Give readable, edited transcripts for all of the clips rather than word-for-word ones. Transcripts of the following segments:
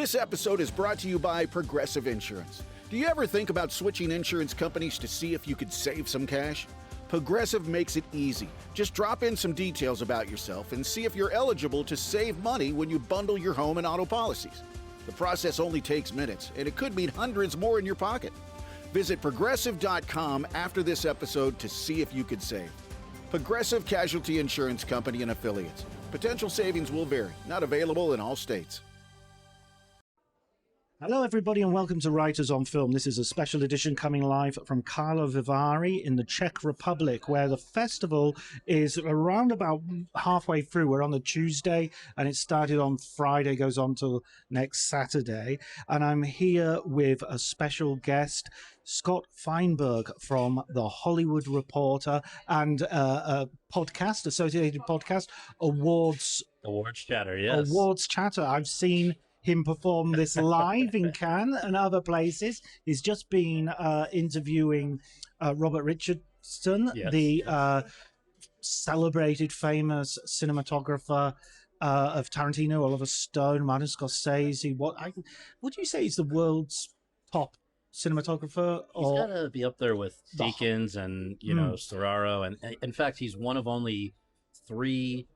This episode is brought to you by Progressive Insurance. Do you ever think about switching insurance companies to see if you could save some cash? Progressive makes it easy. Just drop in some details about yourself and see if you're eligible to save money when you bundle your home and auto policies. The process only takes minutes, and it could mean hundreds more in your pocket. Visit Progressive.com after this episode to see if you could save. Progressive Casualty Insurance Company and Affiliates. Potential savings will vary. Not available in all states. Hello, everybody, and welcome to Writers on Film. This is a special edition coming live from Karlovy Vary in the Czech Republic, where the festival is around about halfway through. We're on the Tuesday, and it started on Friday, goes on till next Saturday. And I'm here with a special guest, Scott Feinberg from The Hollywood Reporter and a podcast, associated podcast, Awards Chatter, yes. Awards Chatter. I've seen him perform this live in Cannes and other places. He's just been interviewing Robert Richardson, yes, the celebrated, famous cinematographer of Tarantino, Oliver Stone, Martin Scorsese. What would you say is the world's top cinematographer? He's got to be up there with Deakins and, Storaro. And in fact, he's one of only 3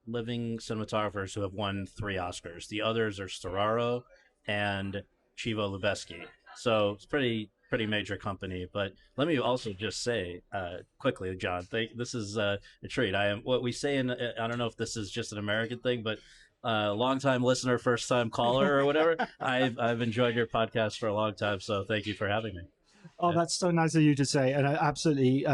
living cinematographers who have won 3 Oscars. The others are Storaro and Chivo Lubezki. So it's pretty major company. But let me also just say quickly, John, this is a treat. I am what we say in. I don't know if this is just an American thing, but long-time listener, first-time caller, or whatever. I've enjoyed your podcast for a long time, so thank you for having me. Oh, that's so nice of you to say, and absolutely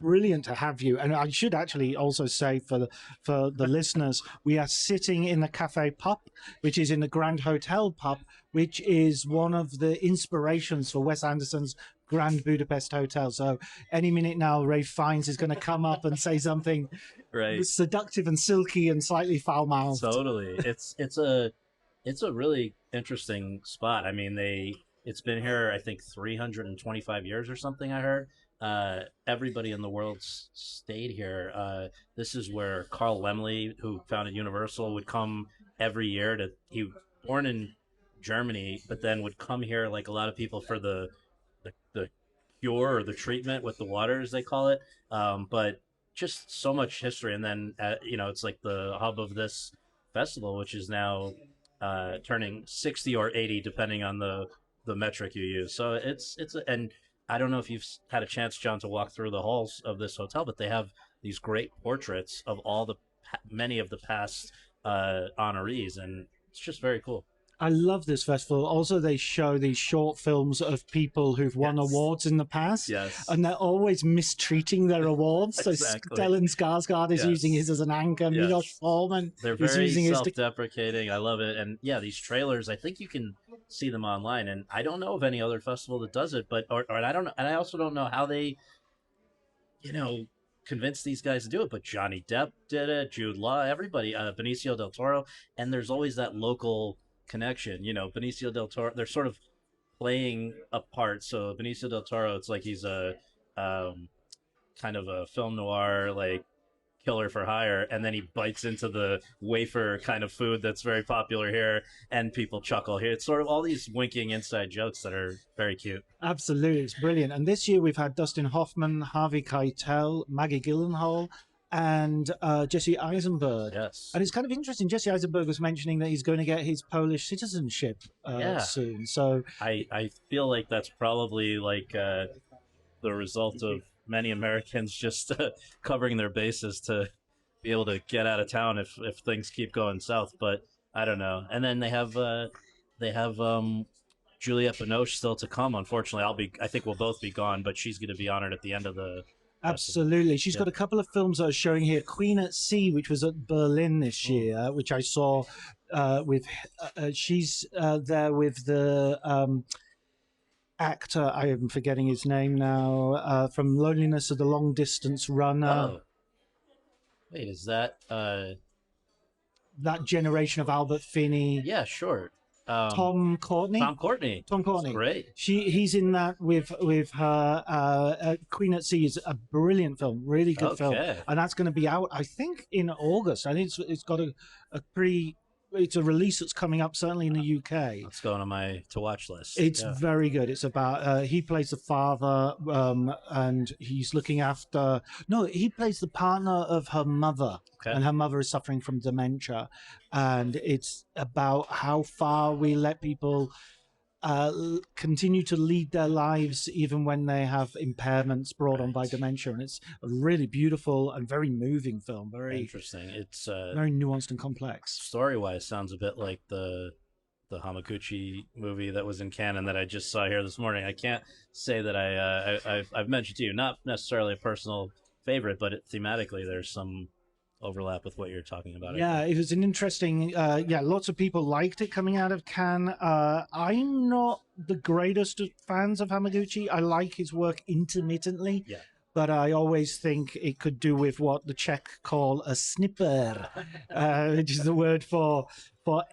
brilliant to have you. And I should actually also say for the listeners, we are sitting in the Cafe Pup, which is in the Grand Hotel Pup, which is one of the inspirations for Wes Anderson's Grand Budapest Hotel. So any minute now, Ralph Fiennes is going to come up and say something seductive and silky and slightly foul-mouthed. Totally, it's a really interesting spot. I mean, It's been here, I think, 325 years or something, I heard. Everybody in the world stayed here. This is where Carl Laemmle, who founded Universal, would come every year. He was born in Germany, but then would come here, like a lot of people, for the cure or the treatment with the water, as they call it. But just so much history. And then, it's like the hub of this festival, which is now turning 60 or 80, depending on the metric you use. So and I don't know if you've had a chance, John, to walk through the halls of this hotel, but they have these great portraits of many of the past honorees, and it's just very cool. I love this festival. Also, they show these short films of people who've won awards in the past. Yes. And they're always mistreating their awards. Exactly. So Stellan Skarsgård is using his as an anchor. Yes. Milos Forman They're is very using self-deprecating. I love it. And yeah, these trailers, I think you can see them online. And I don't know of any other festival that does it, but or I don't know. And I also don't know how they, convince these guys to do it. But Johnny Depp did it, Jude Law, everybody, Benicio del Toro. And there's always that local connection. Benicio del Toro, they're sort of playing a part. So Benicio del Toro, it's like he's a kind of a film noir, like killer for hire, and then he bites into the wafer kind of food that's very popular here, and people chuckle here. It's sort of all these winking inside jokes that are very cute. Absolutely, it's brilliant. And this year we've had Dustin Hoffman, Harvey Keitel, Maggie Gyllenhaal, and Jesse Eisenberg. Yes. And it's kind of interesting. Jesse Eisenberg was mentioning that he's going to get his Polish citizenship soon. So I feel like that's probably like the result of many Americans just covering their bases to be able to get out of town if things keep going south. But I don't know. And then they have Juliette Binoche still to come. Unfortunately, I think we'll both be gone, but she's going to be honored at the end of the. Absolutely. She's got a couple of films that are showing here. Queen at Sea, which was at Berlin this year, which I saw she's there with the actor, I am forgetting his name now, from Loneliness of the Long Distance Runner. Oh. Wait, is that... that generation of Albert Finney? Yeah, sure. Tom Courtenay. Tom Courtenay. That's great. He's in that with her. Queen at Sea is a brilliant film, really good film, and that's going to be out, I think, in August. I think it's got a pretty it's a release that's coming up certainly in the UK. Let's go on my to watch list. It's very good. It's about he plays the father, and he's looking after. No, he plays the partner of her mother, and her mother is suffering from dementia, and it's about how far we let people continue to lead their lives even when they have impairments brought on by dementia. And it's a really beautiful and very moving film. Very interesting. It's very nuanced and complex. Story-wise, sounds a bit like the Hamaguchi movie that was in Cannes that I just saw here this morning. I can't say that I've mentioned to you, not necessarily a personal favorite, but thematically there's some overlap with what you're talking about. Yeah, it was an interesting. Lots of people liked it coming out of Cannes. I'm not the greatest of fans of Hamaguchi. I like his work intermittently. Yeah. But I always think it could do with what the Czech call a snipper, which is the word for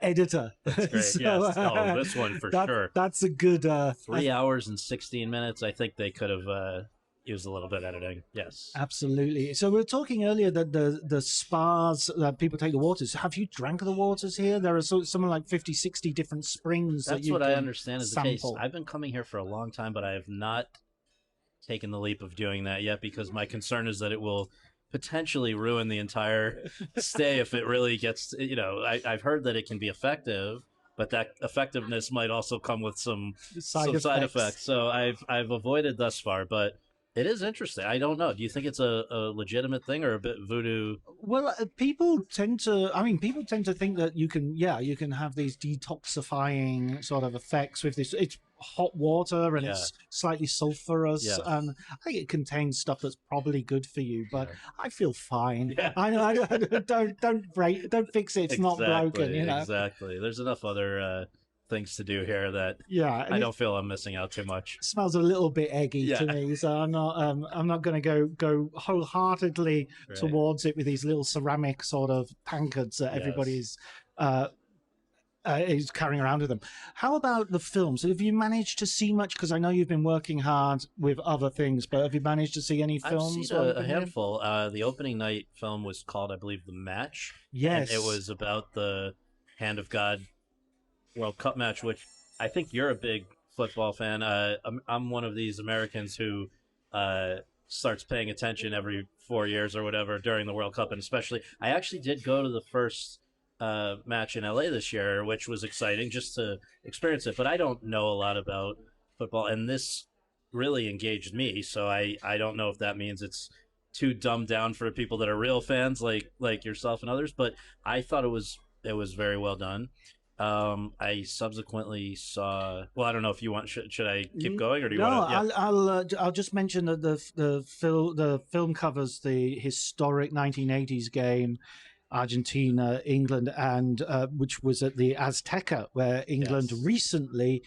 editor. That's great. So, this one for sure. That's a good 3 hours and 16 minutes. I think they could have used a little bit of editing. Yes, absolutely. So we were talking earlier that the spas that people take the waters. Have you drank the waters here? There are something like 50, 60 different springs. That's what I understand is the case. sample. I've been coming here for a long time, but I have not taken the leap of doing that yet because my concern is that it will potentially ruin the entire stay if it really gets, I've heard that it can be effective, but that effectiveness might also come with some side effects. So I've avoided thus far, but it is interesting. I don't know. Do you think it's a legitimate thing or a bit voodoo? Well, people tend to think that you can have these detoxifying sort of effects with this. It's hot water and it's slightly sulfurous, and I think it contains stuff that's probably good for you. But I feel fine. I don't fix it. It's not broken. Exactly. There's enough other things to do here that I don't feel I'm missing out too much. It smells a little bit eggy to me, so I'm not going to go wholeheartedly towards it with these little ceramic sort of tankards that everybody's is carrying around with them. How about the films? Have you managed to see much? Because I know you've been working hard with other things, but have you managed to see any films? I've seen a handful. The opening night film was called, I believe, The Match. Yes. And it was about the Hand of God World Cup match, which I think you're a big football fan. I'm one of these Americans who starts paying attention every 4 years or whatever during the World Cup, and especially I actually did go to the first match in LA this year, which was exciting just to experience it, but I don't know a lot about football, and this really engaged me, so I don't know if that means it's too dumbed down for people that are real fans like yourself and others, but I thought it was very well done. I subsequently saw. Well, I don't know if you want. Should I keep going, or do you want to? Yeah. I'll just mention that the film covers the historic 1980s game, Argentina, England, and which was at the Azteca, where England recently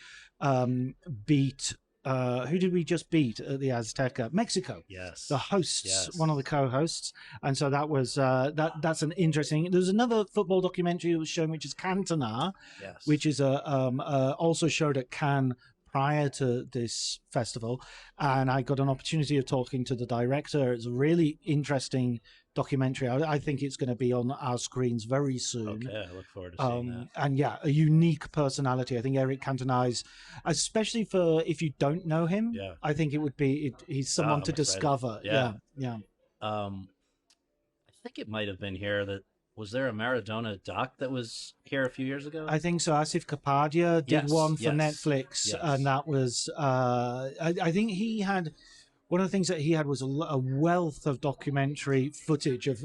beat. Who did we just beat at the Azteca? Mexico. Yes. The hosts, one of the co-hosts, and so that was that's an interesting. There's another football documentary that was shown, which is Cantona, which is also showed at Cannes prior to this festival, and I got an opportunity of talking to the director. It's a really interesting documentary. I think it's going to be on our screens very soon. Okay, I look forward to seeing that. And a unique personality. I think Eric Cantona's, especially for if you don't know him, I think it would be he's someone to discover. Yeah. I think it might have been here. Was there a Maradona doc that was here a few years ago? I think so. Asif Kapadia did one for Netflix, and that was. I think he had. One of the things that he had was a wealth of documentary footage of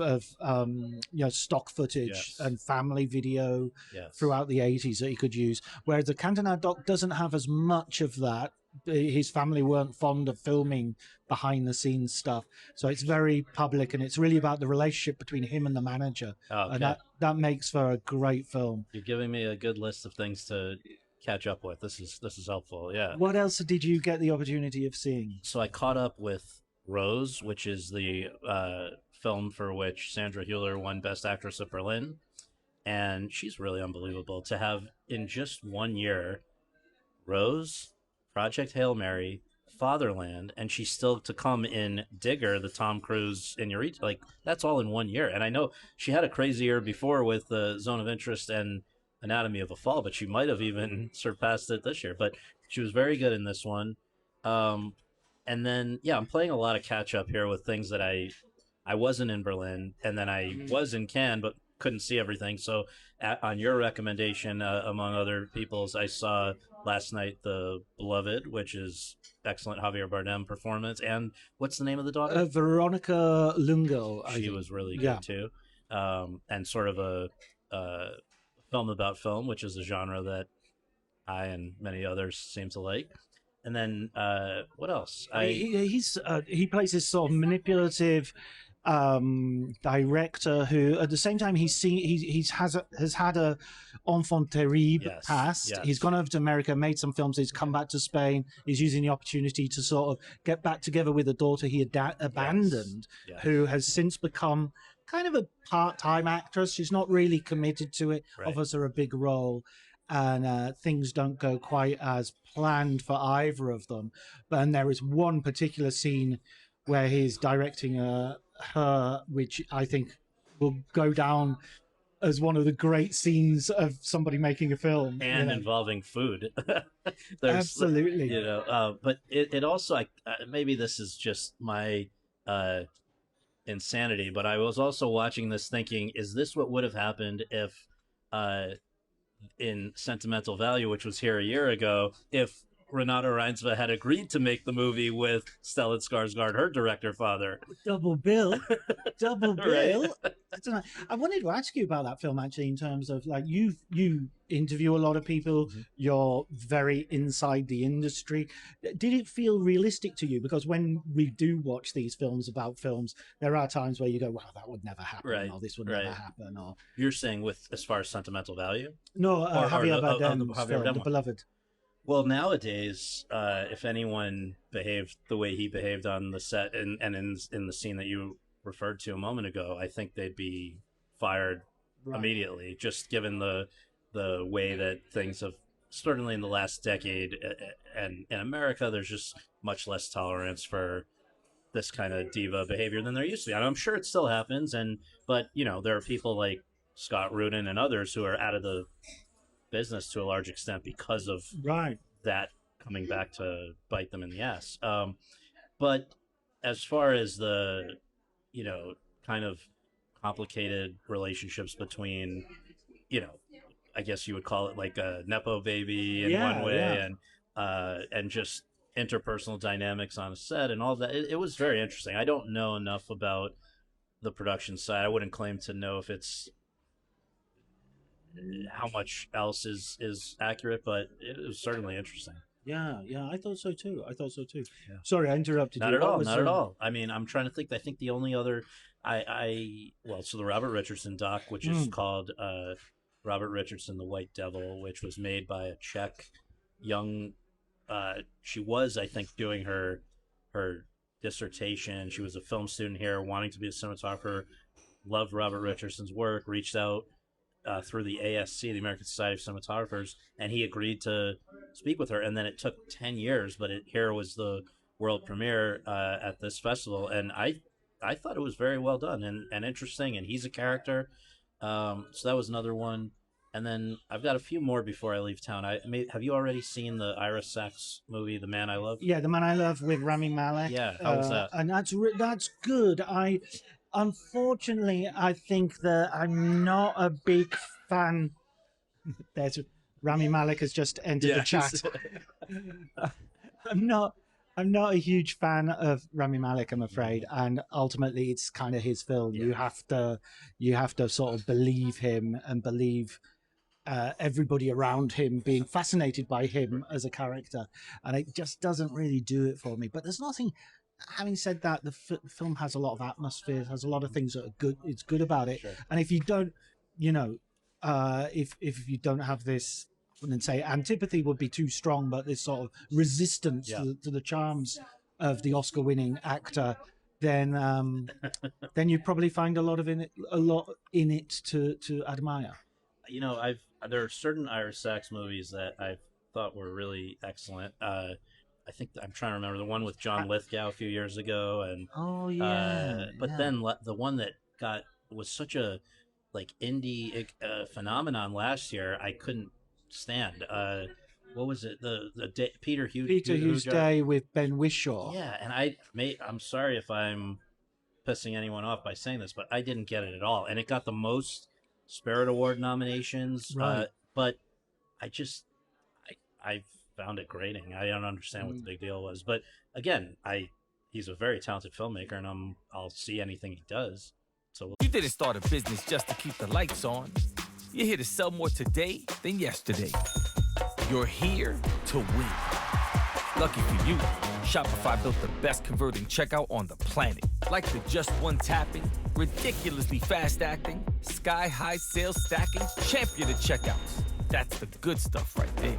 stock footage and family video throughout the 80s that he could use. Whereas the Cantona doc doesn't have as much of that. His family weren't fond of filming behind the scenes stuff. So it's very public, and it's really about the relationship between him and the manager. And that makes for a great film. You're giving me a good list of things to catch up with. This is helpful. Yeah. What else did you get the opportunity of seeing? So I caught up with Rose, which is the film for which Sandra Hüller won Best Actress at Berlin, and she's really unbelievable to have in just 1 year. Rose, Project Hail Mary, Fatherland, and she's still to come in Digger, the Tom Cruise Inarritu. Like that's all in 1 year. And I know she had a crazy year before with the Zone of Interest and Anatomy of a Fall, but she might have even surpassed it this year. But she was very good in this one. Um, and then yeah, I'm playing a lot of catch up here with things that I wasn't in Berlin, and then I was in Cannes, but couldn't see everything. So on your recommendation, among other people's, I saw last night The Beloved, which is excellent Javier Bardem performance, and what's the name of the daughter? Veronica Lungo, I She think. was really Yeah. good too, and sort of a film about film, which is a genre that I and many others seem to like. And then what else? He plays this sort of manipulative director who, at the same time, has had a enfant terrible Yes, past. yes. He's gone over to America, made some films. He's come back to Spain. He's using the opportunity to sort of get back together with a daughter he had abandoned, Yes. who has since become kind of a part-time actress. She's not really committed to it. Right. Offers her a big role. And things don't go quite as planned for either of them. And there is one particular scene where he's directing her, which I think will go down as one of the great scenes of somebody making a film. And involving food. Absolutely. But it also, maybe this is just my insanity, but I was also watching this thinking, is this what would have happened if in Sentimental Value, which was here a year ago, if Renata Reinsve had agreed to make the movie with Stellan Skarsgård, her director father. Double bill. Right. I wanted to ask you about that film, actually, in terms of, like, you interview a lot of people, you're very inside the industry. Did it feel realistic to you? Because when we do watch these films about films, there are times where you go, wow, that would never happen, Right. or this would never happen. Or You're saying with as far as Sentimental Value? No, Javier Bardem's Javier film, Bardem The one. Beloved. Well, nowadays, if anyone behaved the way he behaved on the set and in the scene that you referred to a moment ago, I think they'd be fired immediately, just given the way that things have, certainly in the last decade, and in America, there's just much less tolerance for this kind of diva behavior than there used to be. And I'm sure it still happens, but there are people like Scott Rudin and others who are out of the business to a large extent because of that coming back to bite them in the ass. But as far as the kind of complicated relationships between I guess you would call it like a nepo baby in one way, and just interpersonal dynamics on a set and all that, it was very interesting. I don't know enough about the production side. I wouldn't claim to know if it's how much else is accurate, but it was certainly interesting. Yeah, I thought so too. Yeah. Sorry, I interrupted Not you. Not at all. I mean, I'm trying to think. I think the only other, so the Robert Richardson doc, which is called Robert Richardson, The White Devil, which was made by a Czech young. She was, I think, doing her dissertation. She was a film student here, wanting to be a cinematographer. Loved Robert Richardson's work. Reached out through the ASC, the American Society of Cinematographers, and he agreed to speak with her. And then it took 10 years, but here was the world premiere at this festival, and I thought it was very well done and interesting, and he's a character. So that was another one. And then I've got a few more before I leave town. Have you already seen the Ira Sachs movie, The Man I Love? Yeah, The Man I Love with Rami Malek. Yeah, how was that? And that's good. Unfortunately, I think that I'm not a big fan. There's Rami Malek has just entered the chat. I'm not a huge fan of Rami Malek, I'm afraid, and ultimately it's kind of his film. You have to sort of believe him and believe everybody around him being fascinated by him as a character, and it just doesn't really do it for me. But there's nothing. Having said that, the film has a lot of atmosphere, has a lot of things that are good. It's good about it, and if you don't, if you don't have this, I wouldn't say antipathy would be too strong, but this sort of resistance to the charms of the Oscar-winning actor, then you probably find a lot in it to admire. There are certain Ira Sachs movies that I thought were really excellent. I think I'm trying to remember the one with John Lithgow a few years ago, and then the one that was such a like indie phenomenon last year I couldn't stand. What was it? Peter Hughes Day with Ben Whishaw. Yeah, and I'm sorry if I'm pissing anyone off by saying this, but I didn't get it at all, and it got the most Spirit Award nominations. Right. But I just I found it grating. I don't understand what the big deal was, but again, he's a very talented filmmaker, and I'll see anything he does. So you didn't start a business just to keep the lights on. You're here to sell more today than yesterday. You're here to win. Lucky for you, Shopify built the best converting checkout on the planet. Like the just one tapping, ridiculously fast acting, sky-high sales stacking, champion of checkouts. That's the good stuff right there.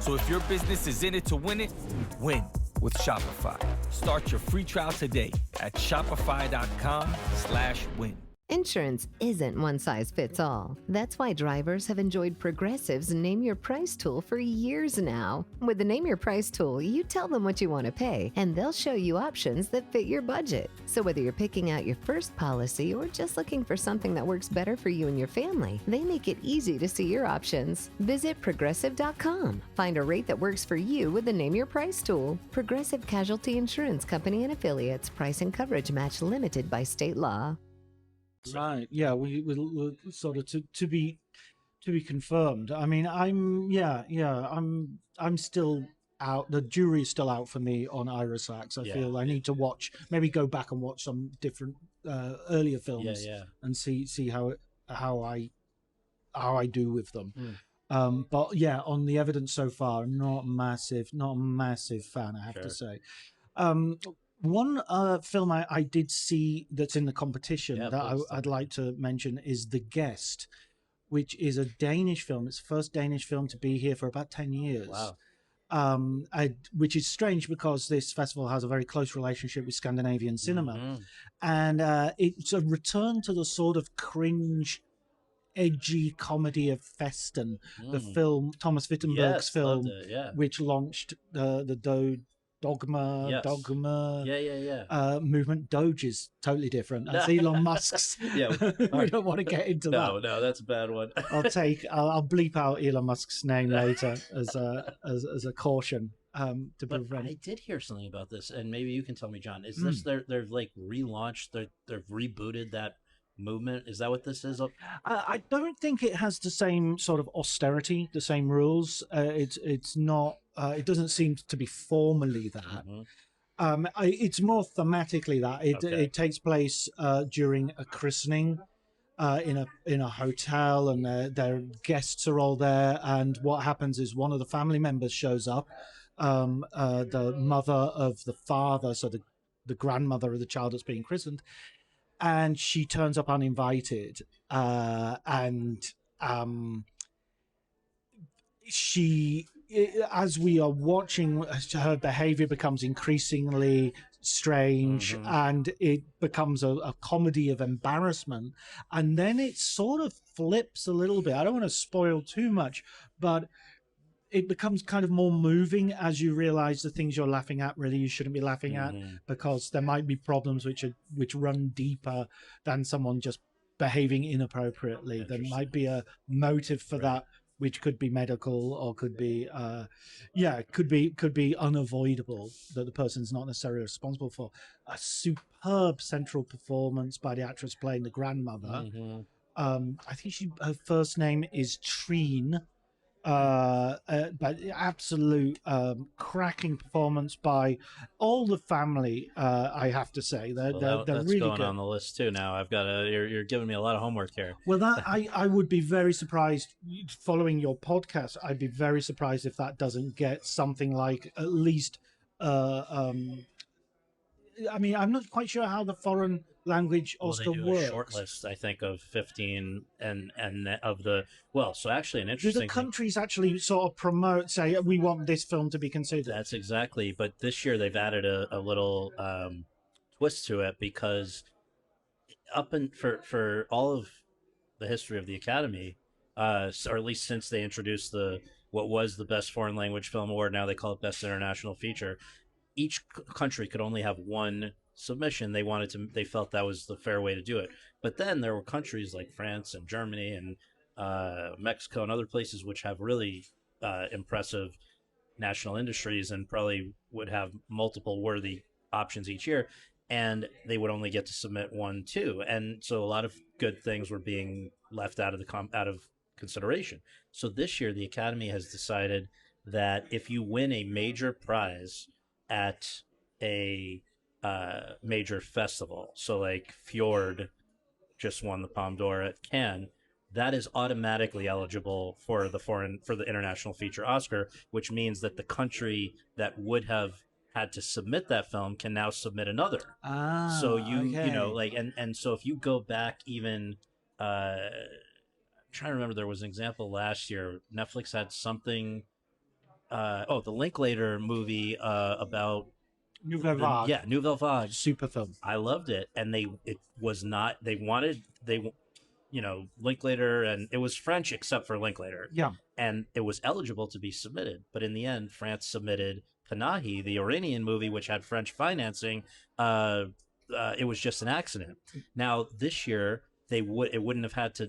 So if your business is in it to win it, win with Shopify. Start your free trial today at shopify.com/win. Insurance isn't one size fits all. That's why drivers have enjoyed Progressive's Name Your Price tool for years now. With the Name Your Price tool, you tell them what you want to pay, and they'll show you options that fit your budget. So whether you're picking out your first policy or just looking for something that works better for you and your family, they make it easy to see your options. Visit Progressive.com. Find a rate that works for you with the Name Your Price tool. Progressive Casualty Insurance Company and Affiliates. Price and coverage match limited by state law. Right. Yeah. We sort of to be confirmed. I mean, I'm still out. The jury is still out for me on Ira Sachs. I feel I need to maybe go back and watch some different earlier films and see how I do with them. But yeah, on the evidence so far, not a massive fan, I have to say. One film I did see that's in the competition that I'd like to mention is The Guest, which is a Danish film. It's the first Danish film to be here for about 10 years. Wow. Which is strange because this festival has a very close relationship with Scandinavian cinema. And it's a return to the sort of cringe, edgy comedy of Festen, the film, Thomas Wittenberg's film, which launched the Dogma movement. Doge is totally different. That's Elon Musk's. We don't want to get into that. No, that's a bad one. I'll bleep out Elon Musk's name later as a caution to prevent. I did hear something about this, and maybe you can tell me, John. Is this they've like relaunched? They've rebooted that movement? Is that what this is? I don't think it has the same sort of austerity, the same rules. It's not. It doesn't seem to be formally that. It's more thematically that. It takes place during a christening in a hotel, and their guests are all there. And what happens is one of the family members shows up, the mother of the father, so the grandmother of the child that's being christened, and she turns up uninvited, and she, as we are watching, her behavior becomes increasingly strange, and it becomes a comedy of embarrassment, and then it sort of flips a little bit. I don't want to spoil too much, but it becomes kind of more moving as you realize the things you're laughing at really you shouldn't be laughing at, because there might be problems which run deeper than someone just behaving inappropriately. There might be a motive for that, which could be medical or could be could be unavoidable, that the person's not necessarily responsible for. A superb central performance by the actress playing the grandmother. I think her first name is Trine. But absolute cracking performance by all the family. I have to say they're that's really going good on the list too. Now I've got you're giving me a lot of homework here. Well, that I would be very surprised, following your podcast. I'd be very surprised if that doesn't get something like at least. I mean, I'm not quite sure how the foreign language Oscar they do works. A short list, I think, of 15 and of the so actually an Do interesting the countries actually sort of promote, say, we want this film to be considered? That's exactly. But this year they've added a little twist to it, because for all of the history of the Academy, or at least since they introduced what was the Best Foreign Language Film Award, now they call it Best International Feature. each country could only have one submission. They felt that was the fair way to do it. But then there were countries like France and Germany and Mexico and other places which have really impressive national industries and probably would have multiple worthy options each year, and they would only get to submit one too. And so a lot of good things were being left out of out of consideration. So this year the Academy has decided that if you win a major prize at a major festival, so like Fjord just won the Palme d'Or at Cannes, that is automatically eligible for the international feature Oscar, which means that the country that would have had to submit that film can now submit another. So you know, like, and so if you go back even I'm trying to remember, there was an example last year. Netflix had something the Linklater movie about Nouvelle Vague. Yeah, Nouvelle Vague. Super film. I loved it, and Linklater, and it was French except for Linklater. Yeah. And it was eligible to be submitted, but in the end, France submitted Panahi, the Iranian movie, which had French financing. It was just an accident. Now this year, they wouldn't have had to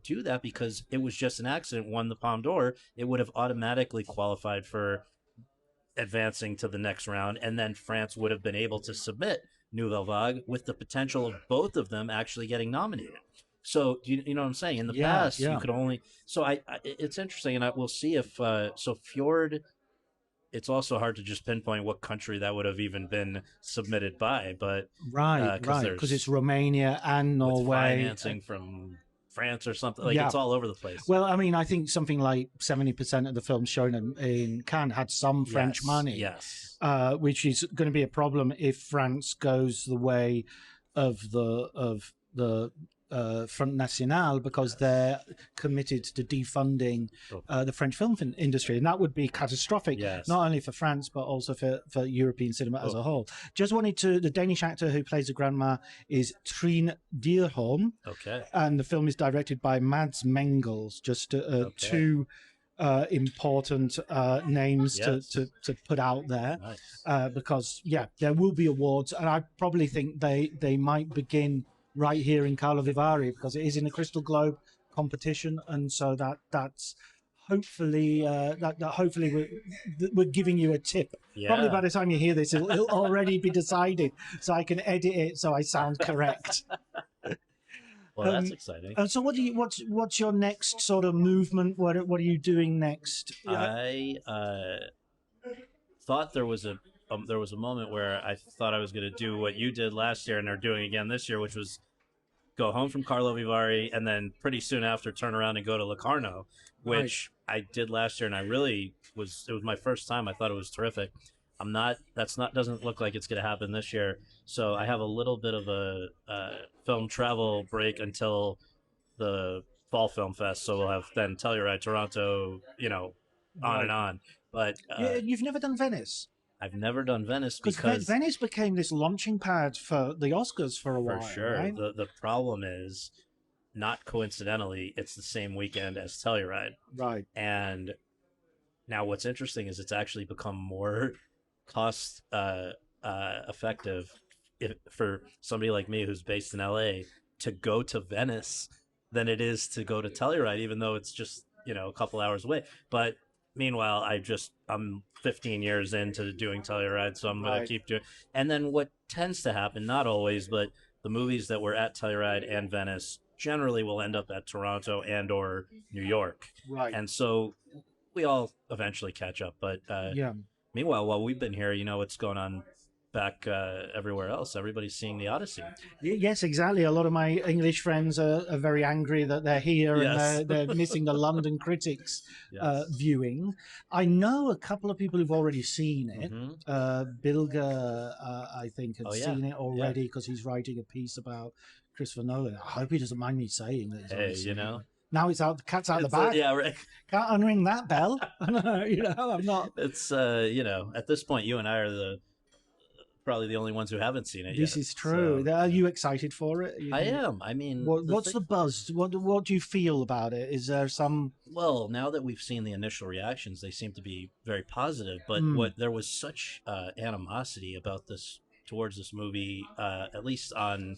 do that because it was just an accident. Won the Palme d'Or, it would have automatically qualified for advancing to the next round, and then France would have been able to submit Nouvelle Vague with the potential of both of them actually getting nominated. So you know what I'm saying? In the past, you could only. So it's interesting, and we'll see if so Fjord. It's also hard to just pinpoint what country that would have even been submitted by, but right, because it's Romania and Norway, financing from France or something. Like it's all over the place. Well, I mean, I think something like 70% of the films shown in Cannes had some French money. Yes. Which is going to be a problem if France goes the way of the Front National, because they're committed to defunding the French film industry, and that would be catastrophic, not only for France but also for European cinema as a whole. Just wanted to, the Danish actor who plays the grandma is Trine Dyrholm, and the film is directed by Mads Mengels. Just two important names to put out there. Nice. Because there will be awards, and I probably think they might begin right here in Karlovy Vary, because it is in the Crystal Globe competition, and so that's hopefully hopefully we're giving you a tip. Probably by the time you hear this, it'll already be decided, so I can edit it so I sound correct. Well, that's exciting. So what's your next sort of movement? What are you doing next? I thought there was a moment where I thought I was going to do what you did last year and are doing again this year, which was go home from Karlovy Vary and then pretty soon after turn around and go to Locarno, which I did last year, and I really it was my first time. I thought it was terrific. Doesn't look like it's going to happen this year. So I have a little bit of a film travel break until the Fall Film Fest. So we'll have then Telluride, Toronto, on and on. But you've never done Venice. I've never done Venice because Venice became this launching pad for the Oscars for a while. For sure. Right? The problem is, not coincidentally, it's the same weekend as Telluride. Right. And now what's interesting is it's actually become more cost effective for somebody like me who's based in LA to go to Venice than it is to go to Telluride, even though it's just, a couple hours away. But meanwhile, I'm 15 years into doing Telluride, so I'm going to keep doing. And then what tends to happen, not always, but the movies that were at Telluride and Venice generally will end up at Toronto and or New York. Right. And so we all eventually catch up. But meanwhile, while we've been here, what's going on back everywhere else. Everybody's seeing the Odyssey. Yes, exactly. A lot of my English friends are very angry that they're here and they're missing the London Critics viewing. I know a couple of people who've already seen it. Bilger, I think, had seen it already because he's writing a piece about Christopher Nolan. I hope he doesn't mind me saying that. Hey, now it's out. The cat's out of the bag. Right. Can't unring that bell. I'm not. It's at this point, you and I are the probably the only ones who haven't seen it This yet. is true. So, Are you excited for it? I am. I mean, What's the buzz? What do you feel about it? Is there some? well, now that we've seen the initial reactions, they seem to be very positive. But Mm. what there was such animosity about this towards this movie, at least on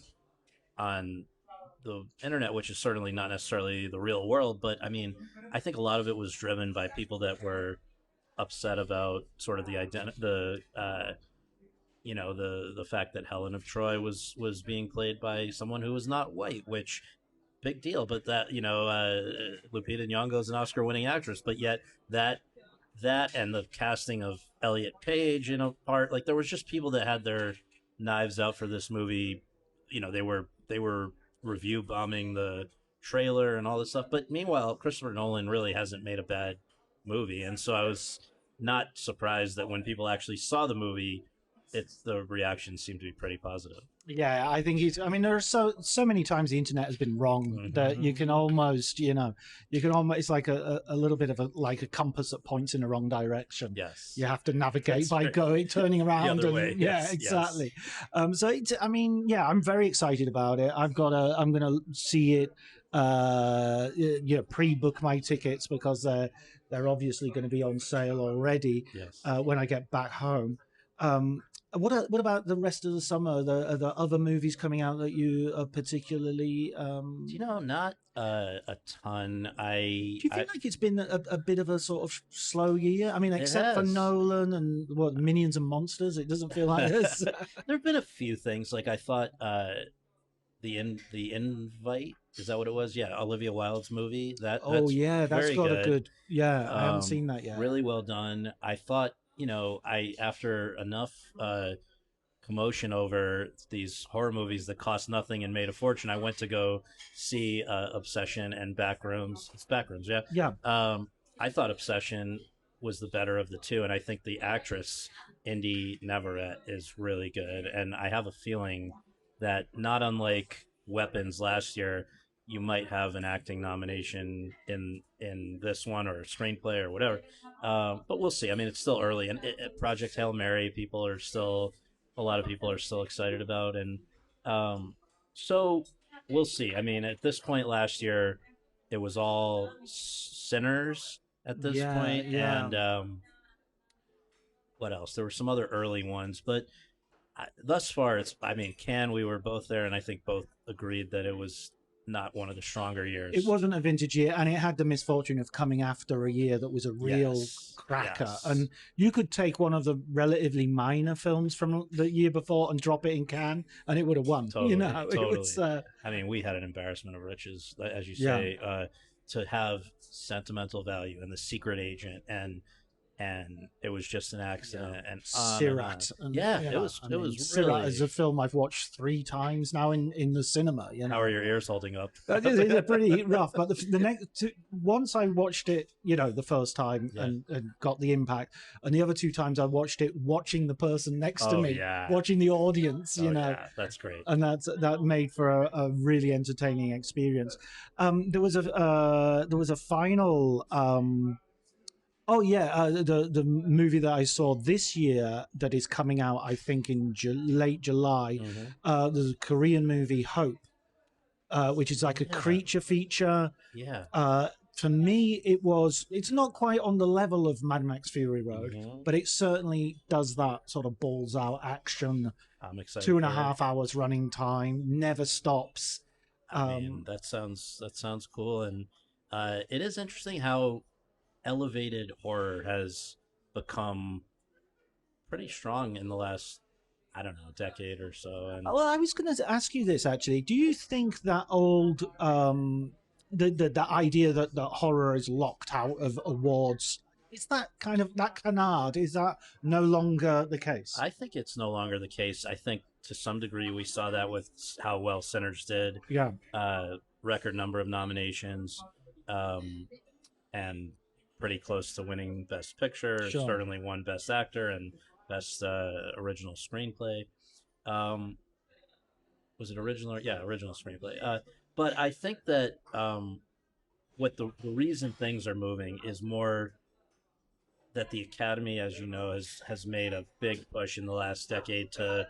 the internet, which is certainly not necessarily the real world. But I mean, I think a lot of it was driven by people that were upset about sort of the fact that Helen of Troy was being played by someone who was not white, which big deal. But that Lupita Nyong'o is an Oscar-winning actress, but yet that and the casting of Elliot Page in a part, like there was just people that had their knives out for this movie. They were review bombing the trailer and all this stuff. But meanwhile, Christopher Nolan really hasn't made a bad movie, and so I was not surprised that when people actually saw the movie, the reaction seemed to be pretty positive. Yeah, I think he's. I mean, there are so many times the internet has been wrong that you can almost, it's like a little bit of a compass that points in the wrong direction. Yes, you have to navigate by turning around. The other way. Yeah, Yes, exactly. yes. So I'm very excited about it. I'm gonna see it. Pre-book my tickets because they're obviously going to be on sale already. Yes. When I get back home. What about the rest of the summer? Are there other movies coming out that you are particularly? Not a ton. Do you feel like it's been a bit of a sort of slow year? I mean, except for Nolan and Minions and Monsters, it doesn't feel like this. There have been a few things. Like I thought, the Invite, is that what it was? Yeah, Olivia Wilde's movie. That's that's got good. a good. Yeah, I haven't seen that yet. Really well done. I thought, after enough commotion over these horror movies that cost nothing and made a fortune, I went to go see Obsession and Backrooms. It's Backrooms, yeah. Yeah. I thought Obsession was the better of the two, and I think the actress Indy Navarrete is really good. And I have a feeling that, not unlike Weapons last year, you might have an acting nomination in this one, or a screenplay or whatever. But we'll see. I mean, it's still early, and Project Hail Mary, a lot of people are still excited about, and so we'll see. I mean, at this point last year, it was all Sinners at this point, and what else? There were some other early ones, but thus far, Cannes, we were both there, and I think both agreed that it was not one of the stronger years. It wasn't a vintage year, and it had the misfortune of coming after a year that was a real cracker. Yes. And you could take one of the relatively minor films from the year before and drop it in Cannes, and it would have won. Totally. It was, we had an embarrassment of riches, as you say, to have Sentimental Value and The Secret Agent, and it was just an accident. And Sirat. It was Sirat really... is a film I've watched 3 times now in the cinema. How are your ears holding up? They're pretty rough, but the next once I watched it, the first time and got the impact, and the other 2 times I watched it watching the person next to me, watching the audience, that's great, and that made for a really entertaining experience. There was a final. The movie that I saw this year that is coming out, I think in late July. There's a Korean movie, Hope, which is like a creature feature. For me, it's not quite on the level of Mad Max Fury Road, but it certainly does that sort of balls out action. I'm excited. 2.5 hours running time, never stops. That sounds cool, and it is interesting how elevated horror has become pretty strong in the last, decade or so. And well, I was going to ask you this actually. Do you think that old the idea that horror is locked out of awards, is that canard? Is that no longer the case? I think it's no longer the case. I think to some degree we saw that with how well Sinners did. Yeah. Record number of nominations, and pretty close to winning Best Picture. Sure. Certainly won Best Actor and Best Original Screenplay. Was it original? Original Screenplay. But I think that what the reason things are moving is more that the Academy, as you know, has made a big push in the last decade to,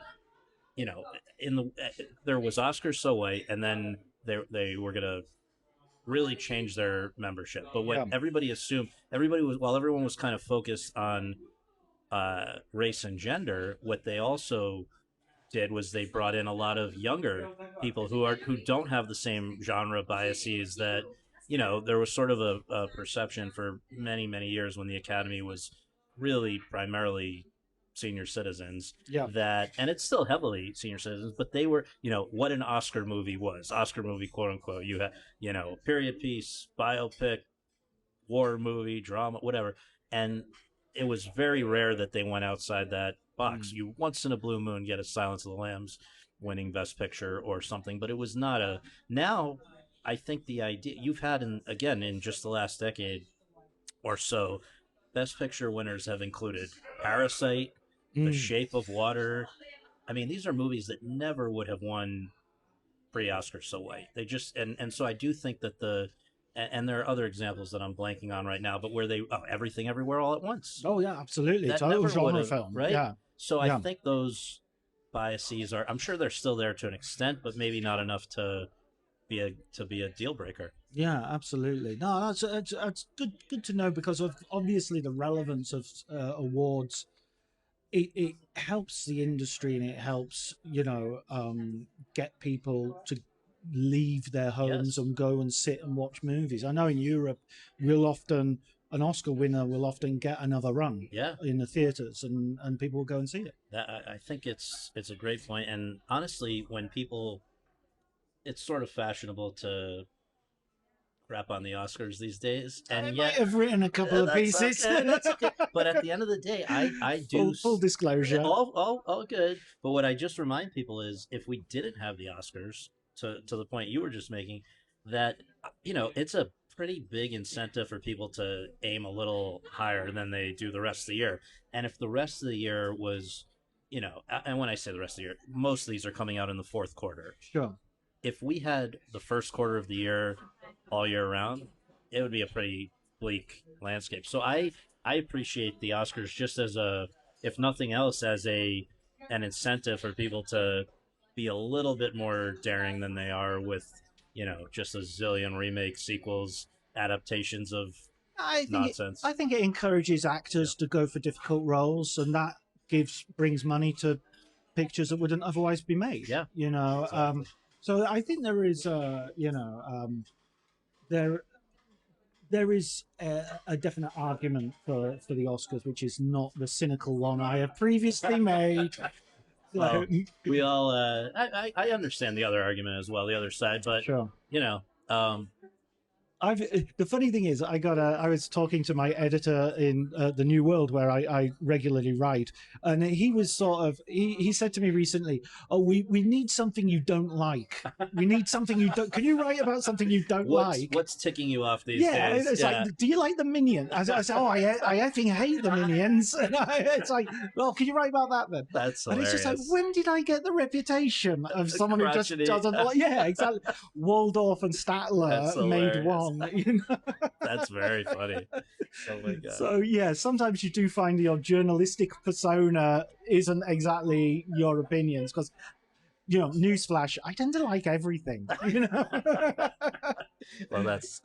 there was Oscars So White, and then they were gonna really change their membership. But what everybody assumed, while everyone was kind of focused on race and gender, what they also did was they brought in a lot of younger people who don't have the same genre biases that, there was sort of a perception for many, many years when the Academy was really primarily senior citizens, and it's still heavily senior citizens, but they were, what an Oscar movie was, quote unquote. You had, period piece, biopic, war movie, drama, whatever. And it was very rare that they went outside that box. You once in a blue moon get a Silence of the Lambs winning Best Picture or something, but it was not now I think the idea you've had in just the last decade or so, Best Picture winners have included Parasite, The Shape of Water. I mean, these are movies that never would have won pre-Oscar So White. They just, and so I do think that and there are other examples that I'm blanking on right now, but where Everything Everywhere All at Once. Oh yeah, absolutely. That Total never genre would've, film, right? Yeah. So I think those biases I'm sure they're still there to an extent, but maybe not enough to be a deal breaker. Yeah, absolutely. No, that's good to know, because of obviously the relevance of awards. It helps the industry, and it helps get people to leave their homes and go and sit and watch movies. I know in Europe, an Oscar winner will often get another run in the theaters, and people will go and see it. I think it's a great point. And honestly, when people, it's sort of fashionable to crap on the Oscars these days, and I might have written a couple of pieces. Okay, that's okay. But at the end of the day, I do full disclosure. All good. But what I just remind people is, if we didn't have the Oscars, to the point you were just making, that it's a pretty big incentive for people to aim a little higher than they do the rest of the year. And if the rest of the year was, and when I say the rest of the year, most of these are coming out in the fourth quarter. Sure. If we had the first quarter of the year all year round, it would be a pretty bleak landscape. So I appreciate the Oscars just as if nothing else, as an incentive for people to be a little bit more daring than they are with, just a zillion remakes, sequels, adaptations of nonsense. I think it encourages actors to go for difficult roles, and that brings money to pictures that wouldn't otherwise be made. Yeah. Exactly. So I think there is, there is a definite argument for the Oscars, which is not the cynical one I have previously made. Well, we all, I understand the other argument as well, the other side, but sure. The funny thing is, I was talking to my editor in the New World, where I regularly write, and he was he said to me recently, "Oh, we need something you don't like. We need something you don't. Can you write about something you don't like? What's ticking you off these days?" It's like, "Do you like the Minions?" I said, "Oh, I effing hate the Minions." It's like, "Well, can you write about that then?" That's hilarious. And it's just like, when did I get the reputation of someone who just doesn't like? Yeah, exactly. Waldorf and Statler made one. That's very funny. Oh my god. So yeah, sometimes you do find your journalistic persona isn't exactly your opinions, because newsflash, I tend to like everything. Well, that's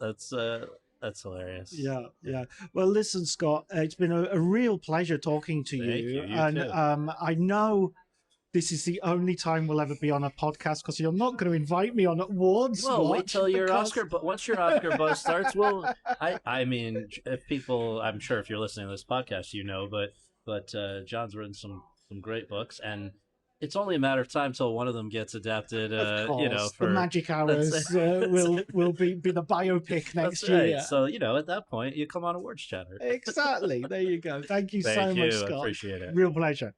hilarious. Yeah. Well, listen, Scott, it's been a real pleasure talking to you. And too. I know this is the only time we'll ever be on a podcast, because you're not going to invite me on awards. Well, wait till your Oscar, but once your Oscar buzz starts, I mean, if people, I'm sure if you're listening to this podcast, but John's written some great books, and it's only a matter of time till one of them gets adapted. For the Magic Hours will be the biopic next year. Right. So at that point, you come on Awards Chatter. Exactly. There you go. Thank you so much, Scott. I appreciate it. Real pleasure.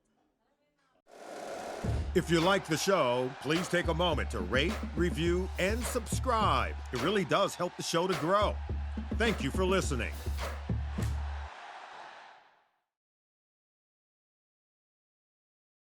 If you like the show, please take a moment to rate, review, and subscribe. It really does help the show to grow. Thank you for listening.